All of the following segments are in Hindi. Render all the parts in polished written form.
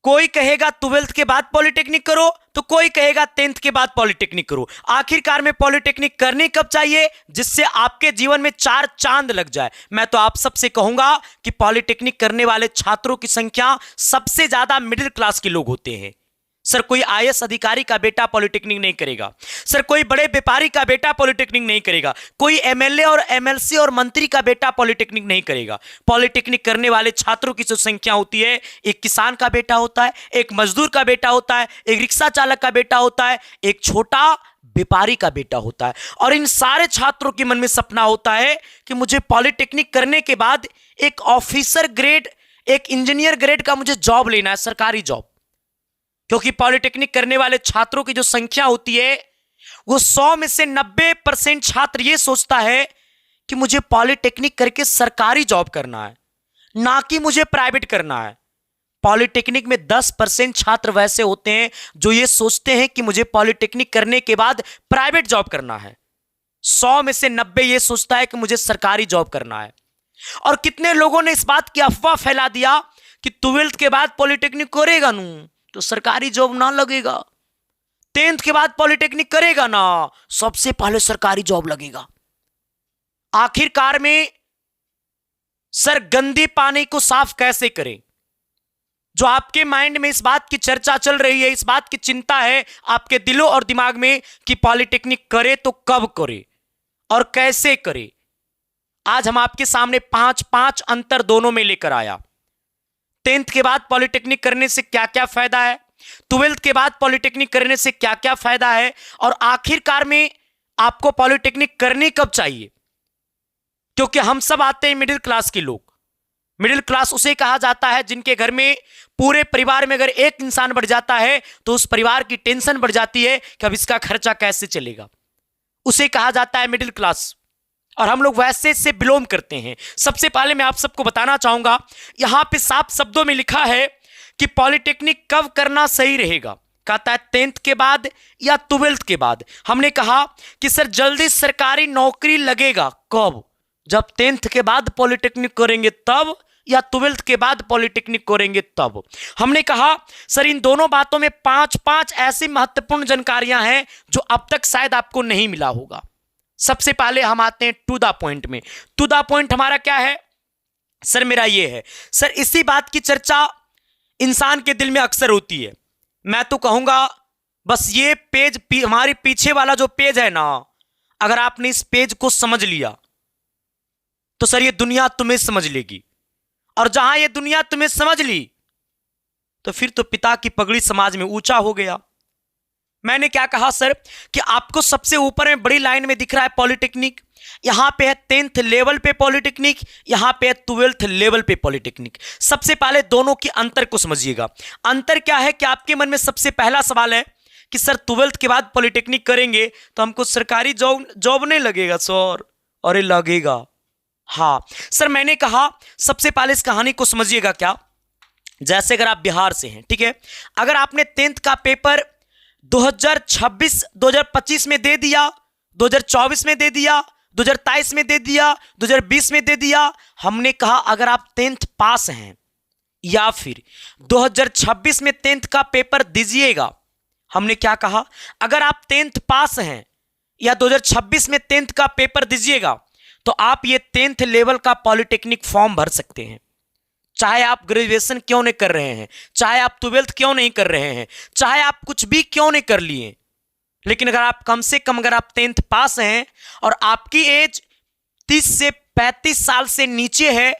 कोई कहेगा 12th के बाद पॉलिटेक्निक करो, तो कोई कहेगा 10th के बाद पॉलिटेक्निक करो। आखिरकार में पॉलिटेक्निक करनी कब चाहिए, जिससे आपके जीवन में 4 चांद लग जाए। मैं तो आप सबसे कहूंगा कि पॉलिटेक्निक करने वाले छात्रों की संख्या सबसे ज्यादा मिडिल क्लास के लोग होते हैं। सर कोई आईएएस अधिकारी का बेटा पॉलिटेक्निक नहीं करेगा, सर कोई बड़े व्यापारी का बेटा पॉलिटेक्निक नहीं करेगा, कोई एमएलए और एमएलसी और मंत्री का बेटा पॉलिटेक्निक नहीं करेगा। पॉलिटेक्निक करने वाले छात्रों की जो संख्या होती है, एक किसान का बेटा होता है, एक मजदूर का बेटा होता है, एक रिक्शा चालक का बेटा होता है, एक छोटा व्यापारी का बेटा होता है। और इन सारे छात्रों के मन में सपना होता है कि मुझे पॉलिटेक्निक करने के बाद एक ऑफिसर ग्रेड, एक इंजीनियर ग्रेड का मुझे जॉब लेना है, सरकारी जॉब। क्योंकि पॉलिटेक्निक करने वाले छात्रों की जो संख्या होती है, वो 100 में से 90% छात्र ये सोचता है कि मुझे पॉलिटेक्निक करके सरकारी जॉब करना है, ना कि मुझे प्राइवेट करना है। पॉलिटेक्निक में 10% छात्र वैसे होते हैं जो ये सोचते हैं कि मुझे पॉलिटेक्निक करने के बाद प्राइवेट जॉब करना है। 100 में से 90 ये सोचता है कि मुझे सरकारी जॉब करना है। और कितने लोगों ने इस बात की अफवाह फैला दिया कि 12th के बाद पॉलिटेक्निक करेगा नू तो सरकारी जॉब ना लगेगा, 10th के बाद पॉलिटेक्निक करेगा ना सबसे पहले सरकारी जॉब लगेगा। आखिरकार में सर गंदे पानी को साफ कैसे करें? जो आपके माइंड में इस बात की चर्चा चल रही है, इस बात की चिंता है आपके दिलों और दिमाग में कि पॉलिटेक्निक करे तो कब करे और कैसे करे, आज हम आपके सामने 5 अंतर दोनों में लेकर आया। 10th के बाद पॉलिटेक्निक करने से क्या क्या फायदा है, 12th के बाद पॉलिटेक्निक करने से क्या क्या फायदा है, और आखिरकार में आपको पॉलिटेक्निक करनी कब चाहिए। क्योंकि हम सब आते हैं मिडिल क्लास के लोग। मिडिल क्लास उसे कहा जाता है जिनके घर में पूरे परिवार में अगर एक इंसान बढ़ जाता है तो उस परिवार की टेंशन बढ़ जाती है कि अब इसका खर्चा कैसे चलेगा, उसे कहा जाता है मिडिल क्लास। और हम लोग वैसे से बिलोंग करते हैं। सबसे पहले मैं आप सबको बताना चाहूंगा, यहां पे साफ शब्दों में लिखा है कि पॉलिटेक्निक कब करना सही रहेगा। कहता है 10th के बाद या 12th के बाद। हमने कहा कि सर जल्दी सरकारी नौकरी लगेगा कब, जब 10th के बाद पॉलिटेक्निक करेंगे तब, या 12th के बाद पॉलिटेक्निक करेंगे तब। हमने कहा सर इन दोनों बातों में 5 ऐसी महत्वपूर्ण जानकारियां हैं जो अब तक शायद आपको नहीं मिला होगा। सबसे पहले हम आते हैं टू द पॉइंट में। टू द पॉइंट हमारा क्या है सर? मेरा ये है सर, इसी बात की चर्चा इंसान के दिल में अक्सर होती है। मैं तो कहूंगा बस ये पेज हमारे पीछे वाला जो पेज है ना, अगर आपने इस पेज को समझ लिया तो सर ये दुनिया तुम्हें समझ लेगी। और जहां ये दुनिया तुम्हें समझ ली तो फिर तो पिता की पगड़ी समाज में ऊंचा हो गया। मैंने क्या कहा सर कि आपको सबसे ऊपर में बड़ी लाइन में दिख रहा है पॉलिटेक्निक, यहां पे है 10th लेवल पे पॉलिटेक्निक, यहां पे है 12th लेवल पे पॉलिटेक्निक। सबसे पहले दोनों के अंतर को समझिएगा। अंतर क्या है कि आपके मन में सबसे पहला सवाल है कि सर 12th के बाद पॉलिटेक्निक करेंगे तो हमको सरकारी जॉब नहीं लगेगा सर? अरे लगेगा। हाँ सर, मैंने कहा सबसे पहले इस कहानी को समझिएगा। क्या, जैसे अगर आप बिहार से हैं, ठीक है, अगर आपने 10th का पेपर 2025 में दे दिया, 2024 में दे दिया, 2023 में दे दिया, 2020 में दे दिया, हमने कहा अगर आप 10th पास हैं या फिर 2026 में 10th का पेपर दीजिएगा, हमने क्या कहा अगर आप 10th पास हैं या 2026 में 10th का पेपर दीजिएगा तो आप ये 10th लेवल का पॉलिटेक्निक फॉर्म भर सकते हैं। चाहे आप ग्रेजुएशन क्यों नहीं कर रहे हैं, चाहे आप 12th क्यों नहीं कर रहे हैं, चाहे आप कुछ भी क्यों नहीं कर लिए, लेकिन अगर आप कम से कम अगर आप 10th पास हैं और आपकी एज 30 से 35 साल से नीचे है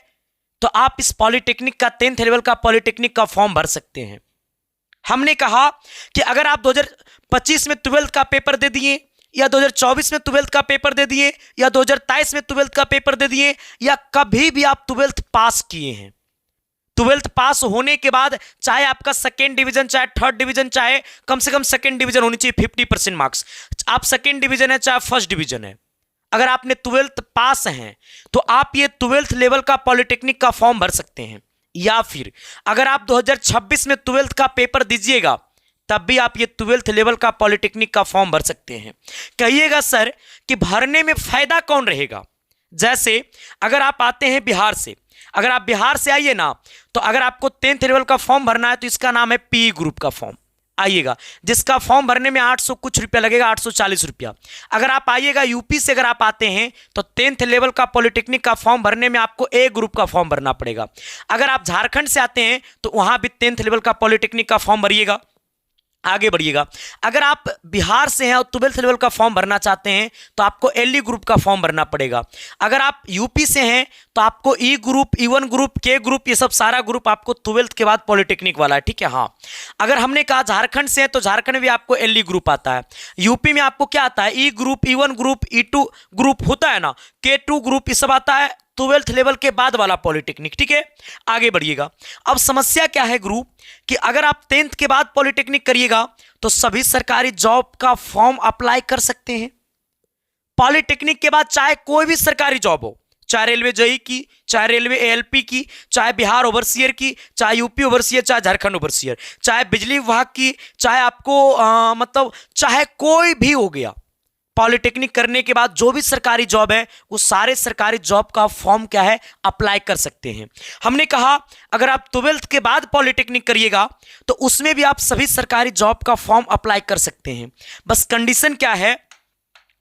तो आप इस पॉलिटेक्निक का 10th लेवल का पॉलिटेक्निक का फॉर्म भर सकते हैं। हमने कहा कि अगर आप 2025 में 12th का पेपर दे दिए या 2024 में 12th का पेपर दे दिए या 2023 में 12th का पेपर दे दिए या कभी भी आप 12th पास किए हैं, 12th पास होने के बाद चाहे आपका सेकेंड डिवीजन चाहे थर्ड डिवीजन, चाहे कम से कम सेकेंड डिवीजन होनी चाहिए 50% मार्क्स, आप सेकेंड डिवीजन है चाहे फर्स्ट डिवीजन है, अगर आपने 12th पास हैं तो आप ये 12th लेवल का पॉलिटेक्निक का फॉर्म भर सकते हैं। या फिर अगर आप 2026 में 12th का पेपर दीजिएगा तब भी आप ये 12th लेवल का पॉलिटेक्निक का फॉर्म भर सकते हैं। कहिएगा सर कि भरने में फायदा कौन रहेगा? जैसे अगर आप आते हैं बिहार से, अगर आप बिहार से आइए ना, तो अगर आपको 10th लेवल का फॉर्म भरना है तो इसका नाम है पी ग्रुप का फॉर्म। आइएगा, जिसका फॉर्म भरने में 800 कुछ रुपया लगेगा, 840 रुपया। अगर आप आइएगा यूपी से, अगर आप आते हैं तो 10th लेवल का पॉलिटेक्निक का फॉर्म भरने में आपको ए ग्रुप का फॉर्म भरना पड़ेगा। अगर आप झारखंड से आते हैं तो वहां भी 10th लेवल का पॉलिटेक्निक का फॉर्म भरिएगा। आगे बढ़िएगा, अगर आप बिहार से हैं और 12th लेवल का फॉर्म भरना चाहते हैं तो आपको एलई ग्रुप का फॉर्म भरना पड़ेगा। अगर आप यूपी से हैं तो आपको ई ग्रुप, E1 ग्रुप, के ग्रुप, ये सब सारा ग्रुप आपको 12th के बाद पॉलिटेक्निक वाला है, ठीक है। हाँ, अगर हमने कहा झारखंड से है तो झारखंड में आपको एलई ग्रुप आता है। यूपी में आपको क्या आता है? ई group, E1 group, E2 group होता है ना, K2 ग्रुप, ये सब आता है 12th लेवल के बाद वाला पॉलिटेक्निक, ठीक है। आगे बढ़िएगा, अब समस्या क्या है ग्रुप कि अगर आप 10th के बाद पॉलिटेक्निक करिएगा तो सभी सरकारी जॉब का फॉर्म अप्लाई कर सकते हैं। पॉलिटेक्निक के बाद चाहे कोई भी सरकारी जॉब हो, चाहे रेलवे जेई की, चाहे रेलवे एएलपी की, चाहे बिहार ओवरसियर की, चाहे यूपी ओवरसियर, चाहे झारखंड ओवरसियर, चाहे बिजली विभाग की, चाहे आपको मतलब चाहे कोई भी हो गया, पॉलिटेक्निक करने के बाद जो भी सरकारी जॉब है वो सारे सरकारी जॉब का फॉर्म क्या है? अप्लाई कर सकते हैं। हमने कहा अगर आप 12th के बाद पॉलिटेक्निक करिएगा तो उसमें भी आप सभी सरकारी जॉब का फॉर्म अप्लाई कर सकते हैं। बस कंडीशन क्या है?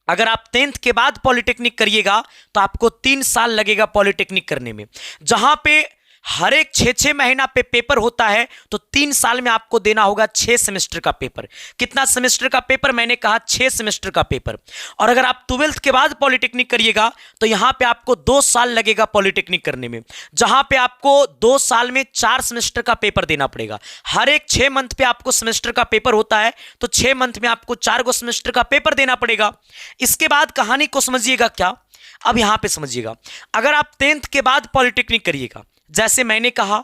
अगर आप 10th के बाद पॉलिटेक्निक करिएगा तो आपको 3 साल लगेगा पॉलिटेक्निक करने में। जहां पे हर एक 6-6 महीना पे पेपर होता है तो 3 साल में आपको देना होगा 6 सेमेस्टर का पेपर। कितना सेमेस्टर का पेपर? मैंने कहा 6 सेमेस्टर का पेपर। और अगर आप 12th के बाद पॉलिटेक्निक करिएगा तो यहां पे आपको 2 साल लगेगा पॉलिटेक्निक करने में, जहां पे आपको 2 साल में 4 सेमेस्टर का पेपर देना पड़ेगा। हर एक 6 मंथ पे आपको सेमेस्टर का पेपर होता है तो 6 मंथ में आपको 4 गो सेमेस्टर का पेपर देना पड़ेगा। इसके बाद कहानी को समझिएगा क्या, अब यहां पे समझिएगा। अगर आप 10th के बाद पॉलिटेक्निक करिएगा, जैसे मैंने कहा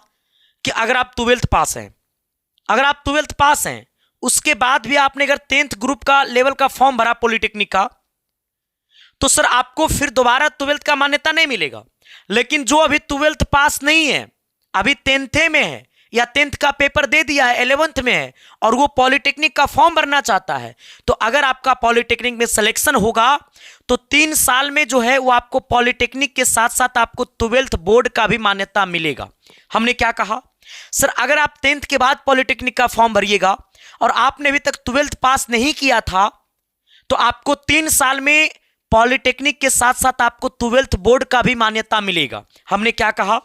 कि अगर आप 12th पास हैं, अगर आप 12th पास हैं उसके बाद भी आपने अगर 10th ग्रुप का लेवल का फॉर्म भरा पॉलिटेक्निक का, तो सर आपको फिर दोबारा 12th का मान्यता नहीं मिलेगा। लेकिन जो अभी 12th पास नहीं है, अभी 10th में है या 10th का पेपर दे दिया है, 11th में है और वो पॉलिटेक्निक का फॉर्म भरना चाहता है, तो अगर आपका पॉलिटेक्निक में सिलेक्शन होगा तो 3 साल में जो है वो आपको पॉलिटेक्निक के साथ साथ आपको 12th बोर्ड का भी मान्यता मिलेगा। हमने क्या कहा? सर अगर आप 10th के बाद पॉलिटेक्निक का फॉर्म भरिएगा और आपने अभी तक 12th पास नहीं किया था तो आपको 3 साल में पॉलिटेक्निक के साथ साथ आपको 12th बोर्ड का भी मान्यता मिलेगा। हमने क्या कहा?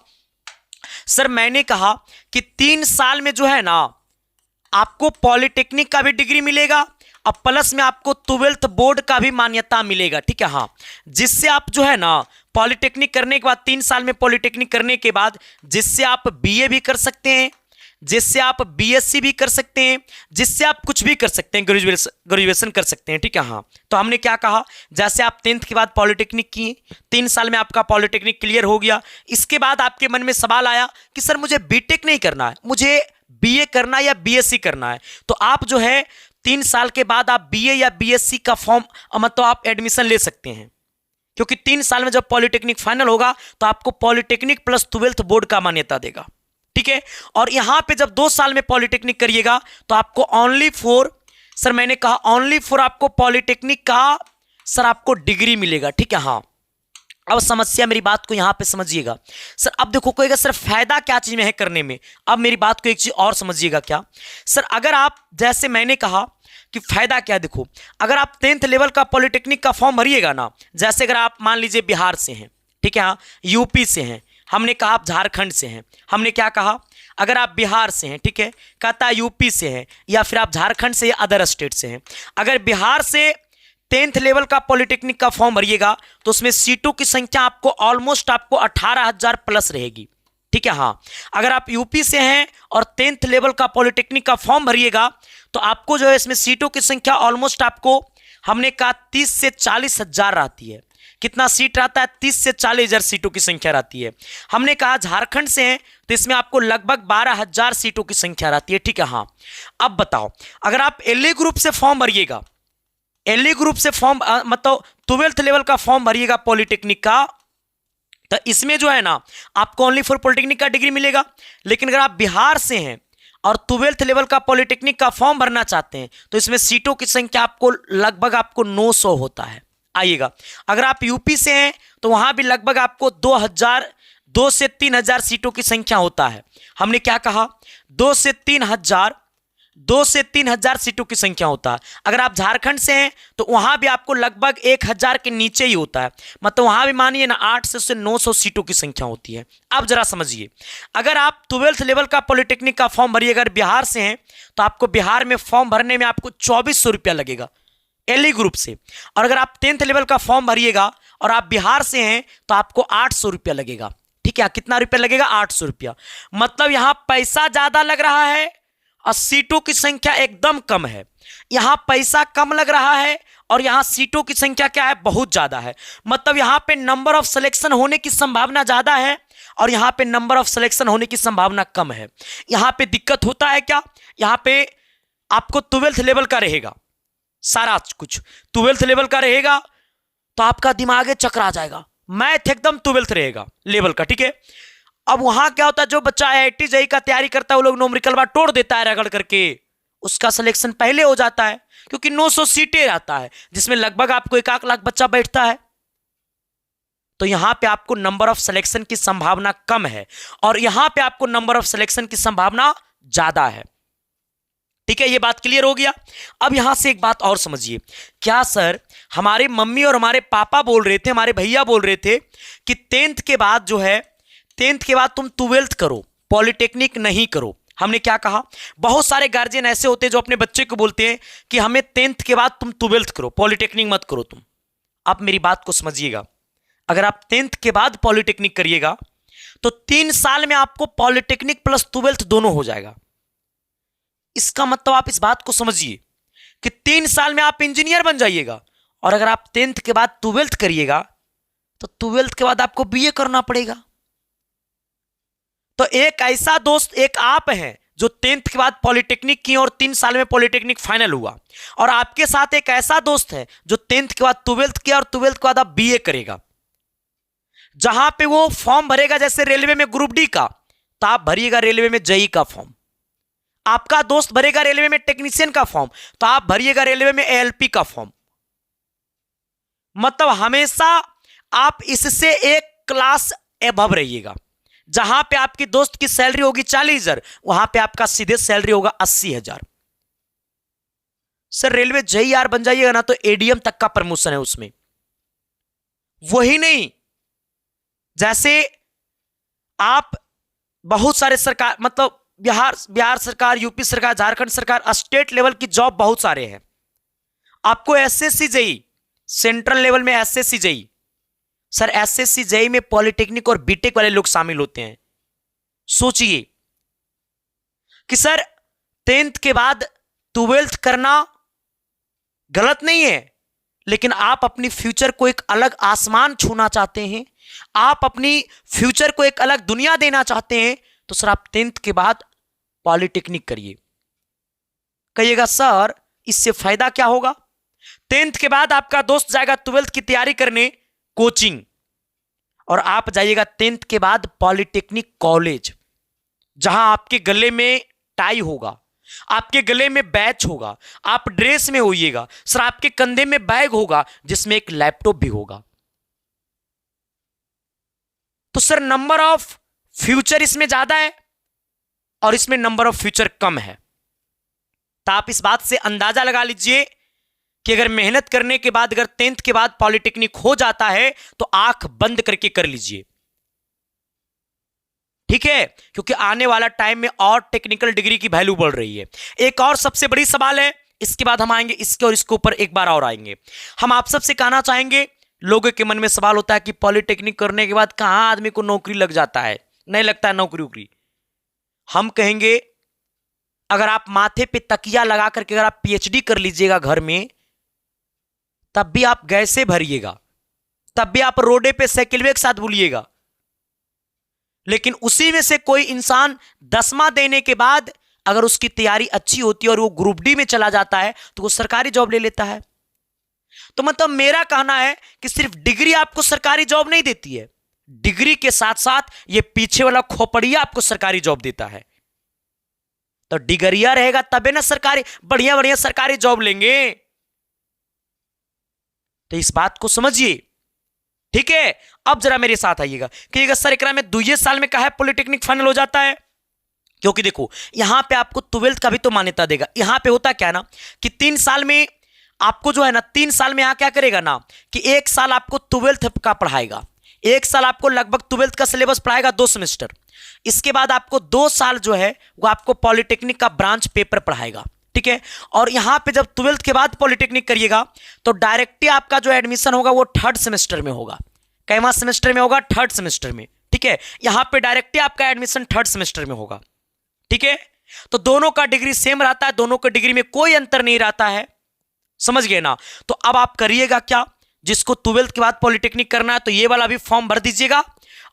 सर मैंने कहा कि 3 साल में जो है ना आपको पॉलिटेक्निक का भी डिग्री मिलेगा और प्लस में आपको 12th बोर्ड का भी मान्यता मिलेगा, ठीक है। हाँ, जिससे आप जो है ना पॉलिटेक्निक करने के बाद 3 साल में पॉलिटेक्निक करने के बाद जिससे आप बीए भी कर सकते हैं, जिससे आप बीएससी भी कर सकते हैं, जिससे आप कुछ भी कर सकते हैं, ग्रेजुएशन कर सकते हैं, ठीक है। हाँ, तो हमने क्या कहा? जैसे आप 10th के बाद पॉलिटेक्निक किए, 3 साल में आपका पॉलिटेक्निक क्लियर हो गया, इसके बाद आपके मन में सवाल आया कि सर मुझे बीटेक नहीं करना है, मुझे बीए करना है या बीएससी करना है, तो आप जो है 3 साल के बाद आप बीए या बीएससी का फॉर्म मतलब आप एडमिशन ले सकते हैं, क्योंकि 3 साल में जब पॉलिटेक्निक फाइनल होगा तो आपको पॉलिटेक्निक प्लस 12th बोर्ड का मान्यता देगा, ठीक है। और यहां पे जब 2 साल में पॉलिटेक्निक करिएगा तो आपको ओनली फॉर, सर मैंने कहा ओनली फॉर आपको पॉलिटेक्निक का सर आपको डिग्री मिलेगा, ठीक है। हाँ, अब समस्या, मेरी बात को यहां पे समझिएगा। सर अब देखो कोई सर फायदा क्या चीज में है करने में, अब मेरी बात को एक चीज और समझिएगा क्या। सर अगर आप, जैसे मैंने कहा कि फायदा क्या, देखो अगर आप 10th लेवल का पॉलिटेक्निक का फॉर्म भरिएगा ना, जैसे अगर आप मान लीजिए बिहार से हैं, ठीक है, हाँ, यूपी से हैं, हमने कहा आप झारखंड से हैं, हमने क्या कहा? अगर आप बिहार से हैं, ठीक है, कहता है यूपी से हैं, या फिर आप झारखंड से या अदर स्टेट से हैं। अगर बिहार से 10th लेवल का पॉलिटेक्निक का फॉर्म भरिएगा तो उसमें सीटों की संख्या आपको ऑलमोस्ट आपको 18,000 प्लस रहेगी, ठीक है। हाँ, अगर आप यूपी से हैं और 10th लेवल का पॉलिटेक्निक का फॉर्म भरिएगा तो आपको जो है इसमें सीटों की संख्या ऑलमोस्ट आपको, हमने कहा 30 से 40 हजार रहती है। कितना सीट रहता है? 30 से 40 हजार सीटों की संख्या रहती है। हमने कहा झारखंड से हैं तो इसमें आपको लगभग 12,000 सीटों की संख्या रहती है, ठीक है। हाँ, अब बताओ अगर आप एलई ग्रुप से फॉर्म भरिएगा, एलई ग्रुप से फॉर्म मतलब 12th लेवल का फॉर्म भरिएगा पॉलिटेक्निक का, तो इसमें जो है ना आपको ओनली फॉर पॉलिटेक्निक का डिग्री मिलेगा। लेकिन अगर आप बिहार से हैं और 12th लेवल का पॉलिटेक्निक का फॉर्म भरना चाहते हैं तो इसमें सीटों की संख्या आपको लगभग आपको 900 होता है। आइएगा, अगर आप यूपी से हैं तो वहां भी लगभग आपको 2 से 3 हजार सीटों की संख्या होता है। हमने क्या कहा? 2 से 3 हजार सीटों की संख्या होता है। अगर आप झारखंड से हैं तो वहां भी आपको लगभग 1 हजार के नीचे ही होता है, मतलब वहां भी मानिए ना 800 से 900 सीटों की संख्या होती है। अब जरा समझिए, अगर आप 12th लेवल का पॉलिटेक्निक का फॉर्म भरिए, अगर बिहार से हैं तो आपको बिहार में फॉर्म भरने में आपको 2400 रुपया लगेगा एलई ग्रुप से। और अगर आप 10th लेवल का फॉर्म भरिएगा और आप बिहार से हैं तो आपको 800 रुपया लगेगा। ठीक है, कितना रुपया लगेगा? 800 रुपया। मतलब यहां पैसा ज्यादा लग रहा है और सीटों की संख्या एकदम कम है। यहां पैसा कम लग रहा है और यहां सीटों की संख्या क्या है? बहुत ज्यादा है। मतलब यहां पे नंबर ऑफ सिलेक्शन होने की संभावना ज्यादा है और यहां पे नंबर ऑफ सिलेक्शन होने की संभावना कम है। यहां पे दिक्कत होता है क्या? यहां पे आपको 12th लेवल का रहेगा, सारा कुछ 12th लेवल का रहेगा तो आपका दिमाग चकरा जाएगा। मैथ एकदम 12th रहेगा लेवल का। ठीक है, अब वहां क्या होता है, जो बच्चा IIT जेईई का तैयारी करता है वो लोग न्यूमेरिकल बार तोड़ देता है रगड़ करके, उसका सिलेक्शन पहले हो जाता है क्योंकि 900 सीटें रहता है जिसमें लगभग आपको 1 लाख बच्चा बैठता है। तो यहां पे आपको नंबर ऑफ सिलेक्शन की संभावना कम है और यहां पे आपको नंबर ऑफ सिलेक्शन की संभावना ज्यादा है। ठीक है, ये बात क्लियर हो गया। अब यहां से एक बात और समझिए, क्या सर हमारे मम्मी और हमारे पापा बोल रहे थे, हमारे भैया बोल रहे थे कि 10th के बाद जो है, 10th के बाद तुम 12th करो, पॉलिटेक्निक नहीं करो। हमने क्या कहा? बहुत सारे गार्जियन ऐसे होते हैं जो अपने बच्चे को बोलते हैं कि हमें 10th के बाद तुम 12th करो, पॉलिटेक्निक मत करो तुम। आप मेरी बात को समझिएगा, अगर आप 10th के बाद पॉलिटेक्निक करिएगा तो 3 साल में आपको पॉलिटेक्निक प्लस 12th दोनों हो जाएगा। इसका मतलब आप इस बात को समझिए कि 3 साल में आप इंजीनियर बन जाइएगा। और अगर आप 10th के बाद 12th करिएगा तो 12th के बाद आपको बीए करना पड़ेगा। तो एक ऐसा दोस्त, एक आप हैं जो 10th के बाद पॉलिटेक्निक किए और 3 साल में पॉलिटेक्निक फाइनल हुआ, और आपके साथ एक ऐसा दोस्त है जो 10th के बाद 12th किया और 12th के बाद आप बीए करेगा। जहां पे वो फॉर्म भरेगा, जैसे रेलवे में ग्रुप डी का, तो आप भरिएगा रेलवे में जेईई का फॉर्म। आपका दोस्त भरेगा रेलवे में टेक्नीशियन का फॉर्म तो आप भरिएगा रेलवे में एएलपी का फॉर्म। मतलब हमेशा आप इससे एक क्लास एबव रहिएगा। जहां पे आपकी दोस्त की सैलरी होगी 40,000, वहां पे आपका सीधे सैलरी होगा 80,000। सर रेलवे जेईआर बन जाइएगा ना तो एडीएम तक का प्रमोशन है उसमें। वही नहीं, जैसे आप बहुत सारे सरकार, मतलब बिहार सरकार, यूपी सरकार, झारखंड सरकार, स्टेट लेवल की जॉब बहुत सारे हैं। आपको एसएससी जेईई, सेंट्रल लेवल में SSC JEE, sir SSC JEE में पॉलिटेक्निक और बीटेक वाले लोग शामिल होते हैं। सोचिए कि सर 10th के बाद 12th करना गलत नहीं है, लेकिन आप अपनी फ्यूचर को एक अलग आसमान छूना चाहते हैं, आप अपनी फ्यूचर को एक अलग दुनिया देना चाहते हैं, तो सर आप 10th के बाद पॉलिटेक्निक करिए। कहिएगा सर इससे फायदा क्या होगा? 10th के बाद आपका दोस्त जाएगा 12th की तैयारी करने कोचिंग, और आप जाइएगा 10th के बाद पॉलिटेक्निक कॉलेज, जहां आपके गले में टाई होगा, आपके गले में बैच होगा, आप ड्रेस में होइएगा, सर आपके कंधे में बैग होगा जिसमें एक लैपटॉप भी होगा। तो सर नंबर ऑफ फ्यूचर इसमें ज्यादा है और इसमें नंबर ऑफ फ्यूचर कम है। तो आप इस बात से अंदाजा लगा लीजिए कि अगर मेहनत करने के बाद अगर 10th के बाद पॉलिटेक्निक हो जाता है तो आंख बंद करके कर लीजिए। ठीक है, क्योंकि आने वाला टाइम में और टेक्निकल डिग्री की वैल्यू बढ़ रही है। एक और सबसे बड़ी सवाल है, इसके बाद हम आएंगे इसके और इसके ऊपर एक बार और आएंगे। हम आप सबसे कहना चाहेंगे, लोगों के मन में सवाल होता है कि पॉलिटेक्निक करने के बाद कहां आदमी को नौकरी लग जाता है, नहीं लगता है नौकरी उकरी। हम कहेंगे अगर आप माथे पे तकिया लगा करके अगर आप पीएचडी कर लीजिएगा घर में, तब भी आप गैस से भरिएगा, तब भी आप रोडे पे साइकिल के साथ बुलिएगा। लेकिन उसी में से कोई इंसान 10वां देने के बाद अगर उसकी तैयारी अच्छी होती है और वो ग्रुप डी में चला जाता है तो वो सरकारी जॉब ले लेता है। तो मतलब मेरा कहना है कि सिर्फ डिग्री आपको सरकारी जॉब नहीं देती है, डिग्री के साथ साथ ये पीछे वाला खोपड़िया आपको सरकारी जॉब देता है। तो डिग्रिया रहेगा तबे ना सरकारी बढ़िया बढ़िया सरकारी जॉब लेंगे। तो इस बात को समझिए ठीक है, अब जरा मेरे साथ आइएगा कि सर एकरा में 2 साल में काहे पॉलिटेक्निक फाइनल हो जाता है? क्योंकि देखो यहां पे आपको 12th का भी तो मान्यता देगा। यहां पे होता क्या ना कि 3 साल में आपको जो है ना 3 साल में यहां क्या करेगा ना कि 1 साल आपको 12th का पढ़ाएगा, 1 साल आपको लगभग 12th का सिलेबस पढ़ाएगा 2 सेमेस्टर। इसके बाद आपको 2 साल जो है वो आपको पॉलिटेक्निक का ब्रांच पेपर पढ़ाएगा, ठीक है। और यहां पे जब 12th के बाद पॉलिटेक्निक करिएगा तो डायरेक्टली आपका जो एडमिशन होगा वो 3rd सेमेस्टर में होगा। कैवा सेमेस्टर में होगा? 3rd सेमेस्टर में, ठीक है। यहां पे डायरेक्टली आपका एडमिशन 3rd सेमेस्टर में होगा, ठीक है। तो दोनों का डिग्री सेम रहता है, दोनों का डिग्री में कोई अंतर नहीं रहता है, समझ गए ना। तो अब आप करिएगा क्या, जिसको 12th के बाद पॉलिटेक्निक करना है तो ये वाला भी फॉर्म भर दीजिएगा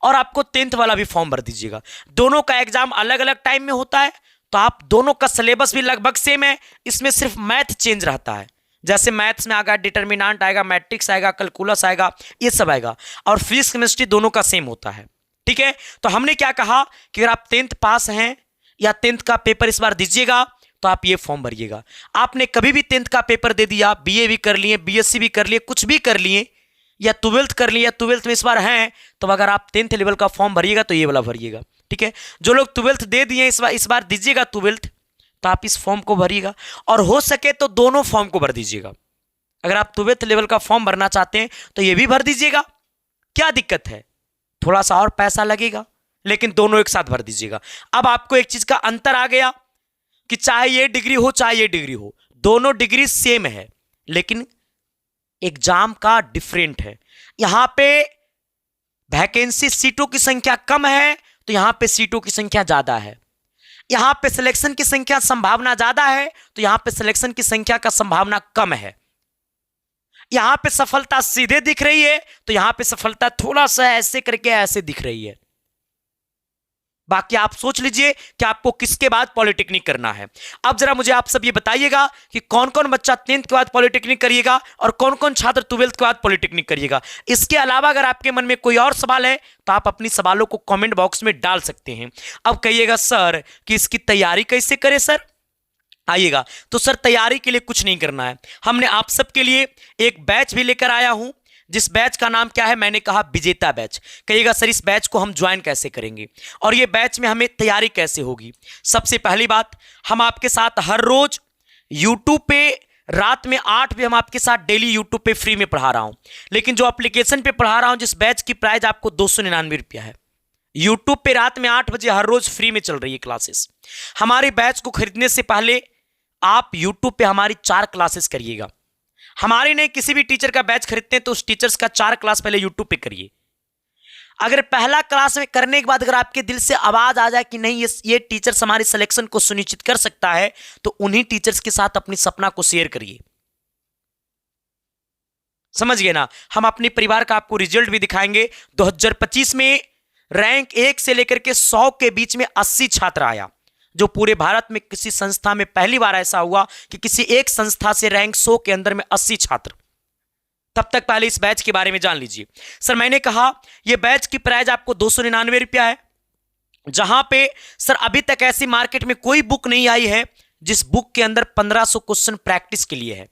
और आपको 10th वाला भी फॉर्म भर दीजिएगा। दोनों का एग्जाम अलग अलग टाइम में होता है, तो आप दोनों का सिलेबस भी लगभग सेम है, इसमें सिर्फ मैथ चेंज रहता है। जैसे मैथ्स में आएगा डिटर्मिनेंट आएगा, मैट्रिक्स आएगा, कैलकुलस आएगा, ये सब आएगा। और फिजिक्स केमिस्ट्री दोनों का सेम होता है, ठीक है। तो हमने क्या कहा कि अगर आप 10th पास हैं या 10th का पेपर इस बार दीजिएगा तो आप ये फॉर्म भरिएगा। आपने कभी भी 10th का पेपर दे दिया, बीए भी कर लिए, बीएससी भी कर लिए, कुछ भी कर लिए, या 12th कर लिए, या 12th में इस बार हैं, तो अगर आप 10th लेवल का फॉर्म भरिएगा तो ये वाला भरिएगा, ठीक है। जो लोग 12th दे दिए इस बार दीजिएगा 12th, तो आप इस फॉर्म को भरिएगा और हो सके तो दोनों फॉर्म को भर दीजिएगा। अगर आप 12th लेवल का फॉर्म भरना चाहते हैं तो ये भी भर दीजिएगा, क्या दिक्कत है, थोड़ा सा और पैसा लगेगा, लेकिन दोनों एक साथ भर दीजिएगा। अब आपको एक चीज का अंतर आ गया कि चाहे ये डिग्री हो चाहे ये डिग्री हो, दोनों डिग्री सेम है, लेकिन एग्जाम का डिफरेंट है। यहां पे वैकेंसी सीटों की संख्या कम है तो यहां पे सीटों की संख्या ज्यादा है। यहां पे सिलेक्शन की संख्या संभावना ज्यादा है तो यहां पे सिलेक्शन की संख्या का संभावना कम है। यहां पे सफलता सीधे दिख रही है तो यहां पे सफलता थोड़ा सा ऐसे करके ऐसे दिख रही है। बाकी आप सोच लीजिए कि आपको किसके बाद पॉलिटेक्निक करना है। अब जरा मुझे आप सब ये बताइएगा कि कौन कौन बच्चा 10th के बाद पॉलिटेक्निक करिएगा और कौन कौन छात्र 12th के बाद पॉलिटेक्निक करिएगा। इसके अलावा अगर आपके मन में कोई और सवाल है तो आप अपनी सवालों को कमेंट बॉक्स में डाल सकते हैं। अब कहिएगा सर कि इसकी तैयारी कैसे करें सर, आइएगा। तो सर तैयारी के लिए कुछ नहीं करना है, हमने आप सबके लिए एक बैच भी लेकर आया हूं, जिस बैच का नाम क्या है, मैंने कहा विजेता बैच। कहिएगा सर इस बैच को हम ज्वाइन कैसे करेंगे और ये बैच में हमें तैयारी कैसे होगी। सबसे पहली बात, हम आपके साथ हर रोज यूट्यूब पे रात में 8 बजे हम आपके साथ डेली यूट्यूब पे फ्री में पढ़ा रहा हूं, लेकिन जो एप्लीकेशन पे पढ़ा रहा हूं जिस बैच की प्राइस आपको 299 रुपया है। यूट्यूब पे रात में 8 बजे हर रोज फ्री में चल रही है क्लासेस। हमारे बैच को खरीदने से पहले आप यूट्यूब पे हमारी 4 क्लासेस करिएगा। हमारे नहीं, किसी भी टीचर का बैच खरीदते हैं तो उस टीचर्स का 4 क्लास पहले यूट्यूब पे करिए। अगर पहला क्लास में करने के बाद अगर आपके दिल से आवाज आ जाए कि नहीं ये टीचर्स हमारे सिलेक्शन को सुनिश्चित कर सकता है, तो उन्हीं टीचर्स के साथ अपनी सपना को शेयर करिए। समझ गए ना। हम अपने परिवार का आपको रिजल्ट भी दिखाएंगे। 2025 में रैंक 1 से लेकर के 100 के बीच में 80 छात्र आया, जो पूरे भारत में किसी संस्था में पहली बार ऐसा हुआ कि किसी एक संस्था से रैंक 100 के अंदर में 80 छात्र। तब तक पहले इस बैच के बारे में जान लीजिए। सर मैंने कहा यह बैच की प्राइस आपको 299 रुपया है, जहां पे सर अभी तक ऐसी मार्केट में कोई बुक नहीं आई है जिस बुक के अंदर 1500 क्वेश्चन प्रैक्टिस के लिए है,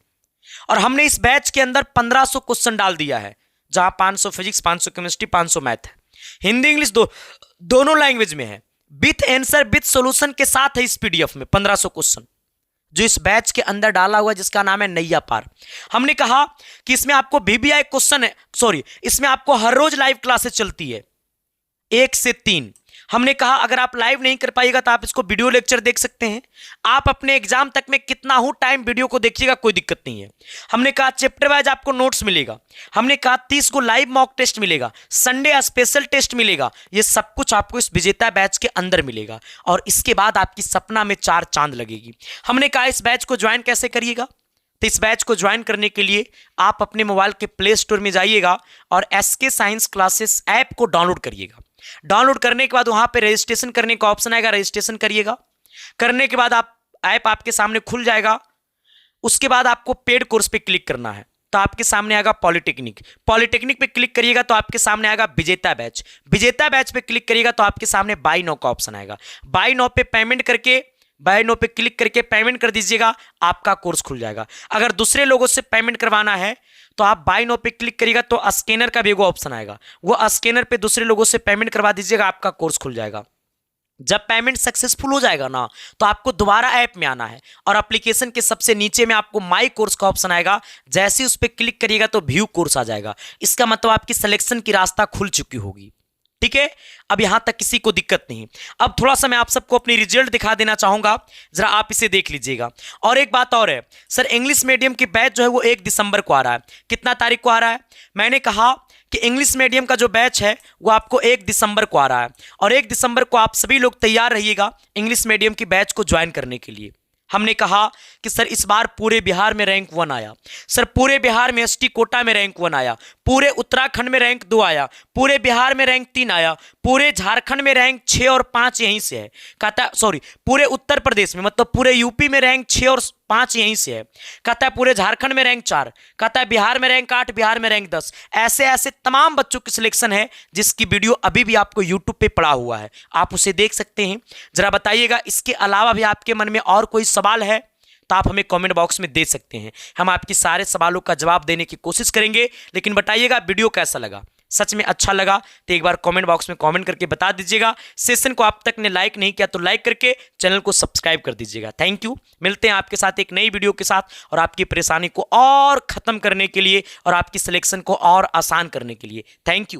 और हमने इस बैच के अंदर 1500 क्वेश्चन डाल दिया है, जहां 500 फिजिक्स, 500 केमिस्ट्री, 500 मैथ है। हिंदी इंग्लिश दोनों लैंग्वेज में है, विथ आंसर विथ सॉल्यूशन के साथ है। इस पीडीएफ में 1500 क्वेश्चन जो इस बैच के अंदर डाला हुआ है, जिसका नाम है नैया पार। हमने कहा कि इसमें आपको VBI क्वेश्चन है, इसमें आपको हर रोज लाइव क्लासेस चलती है 1 से 3। हमने कहा अगर आप लाइव नहीं कर पाइएगा तो आप इसको वीडियो लेक्चर देख सकते हैं। आप अपने एग्जाम तक में कितना हो टाइम वीडियो को देखिएगा, कोई दिक्कत नहीं है। हमने कहा चैप्टर वाइज आपको नोट्स मिलेगा। हमने कहा 30 को लाइव मॉक टेस्ट मिलेगा, संडे स्पेशल टेस्ट मिलेगा। ये सब कुछ आपको इस विजेता बैच के अंदर मिलेगा, और इसके बाद आपकी सपना में 4 चांद लगेगी। हमने कहा इस बैच को ज्वाइन कैसे करिएगा। तो इस बैच को ज्वाइन करने के लिए आप अपने मोबाइल के प्ले स्टोर में जाइएगा और SK साइंस क्लासेस ऐप को डाउनलोड करिएगा। डाउनलोड करने के बाद वहां पे रजिस्ट्रेशन करने का ऑप्शन आएगा, रजिस्ट्रेशन करिएगा। करने के बाद ऐप आपके सामने खुल जाएगा। उसके बाद आपको पेड कोर्स पे क्लिक करना है, तो आपके सामने आएगा पॉलिटेक्निक। पॉलिटेक्निक पे क्लिक करिएगा तो आपके सामने आएगा विजेता बैच। विजेता बैच पे क्लिक करिएगा तो आपके सामने बाय नाउ का ऑप्शन आएगा। बाय नाउ पे पेमेंट करके बाय नो पे क्लिक करके पेमेंट कर दीजिएगा, आपका कोर्स खुल जाएगा। अगर दूसरे लोगों से पेमेंट करवाना है तो आप बाय नो पे क्लिक करिएगा तो स्कैनर का भी एगो ऑप्शन आएगा, वो स्कैनर पे दूसरे लोगों से पेमेंट करवा दीजिएगा, आपका कोर्स खुल जाएगा। जब पेमेंट सक्सेसफुल हो जाएगा ना तो आपको दोबारा ऐप में आना है और एप्लीकेशन के सबसे नीचे में आपको माई कोर्स का ऑप्शन आएगा, जैसे ही उस पर क्लिक करिएगा तो व्यू कोर्स आ जाएगा। इसका मतलब आपकी सिलेक्शन की रास्ता खुल चुकी होगी। ठीक है, अब यहां तक किसी को दिक्कत नहीं। अब थोड़ा सा मैं आप सबको अपनी रिजल्ट दिखा देना चाहूंगा, जरा आप इसे देख लीजिएगा। और एक बात और है सर, इंग्लिश मीडियम की बैच जो है वो 1 दिसंबर को आ रहा है। कितना तारीख को आ रहा है? मैंने कहा कि इंग्लिश मीडियम का जो बैच है वो आपको 1 दिसंबर को आ रहा है, और 1 दिसंबर को आप सभी लोग तैयार रहिएगा इंग्लिश मीडियम की बैच को ज्वाइन करने के लिए। हमने कहा कि सर इस बार पूरे बिहार में रैंक 1 आया, सर पूरे बिहार में एसटी कोटा में रैंक 1 आया, पूरे उत्तराखंड में रैंक 2 आया, पूरे बिहार में रैंक 3 आया, पूरे झारखंड में रैंक 6 और 5 यहीं से है। कहता सॉरी, पूरे उत्तर प्रदेश में मतलब पूरे यूपी में रैंक 6 और 5 यहीं से है। कहता है पूरे झारखंड में रैंक 4, कहता है बिहार में रैंक 8, बिहार में रैंक 10। ऐसे ऐसे तमाम बच्चों की सिलेक्शन है जिसकी वीडियो अभी भी आपको यूट्यूब पे पड़ा हुआ है, आप उसे देख सकते हैं। जरा बताइएगा इसके अलावा भी आपके मन में और कोई सवाल है तो आप हमें कमेंट बॉक्स में दे सकते हैं, हम आपके सारे सवालों का जवाब देने की कोशिश करेंगे। लेकिन बताइएगा वीडियो कैसा लगा, सच में अच्छा लगा तो एक बार कमेंट बॉक्स में कमेंट करके बता दीजिएगा। सेशन को आप तक ने लाइक नहीं किया तो लाइक करके चैनल को सब्सक्राइब कर दीजिएगा। थैंक यू, मिलते हैं आपके साथ एक नई वीडियो के साथ, और आपकी परेशानी को और खत्म करने के लिए और आपकी सिलेक्शन को और आसान करने के लिए। Thank you.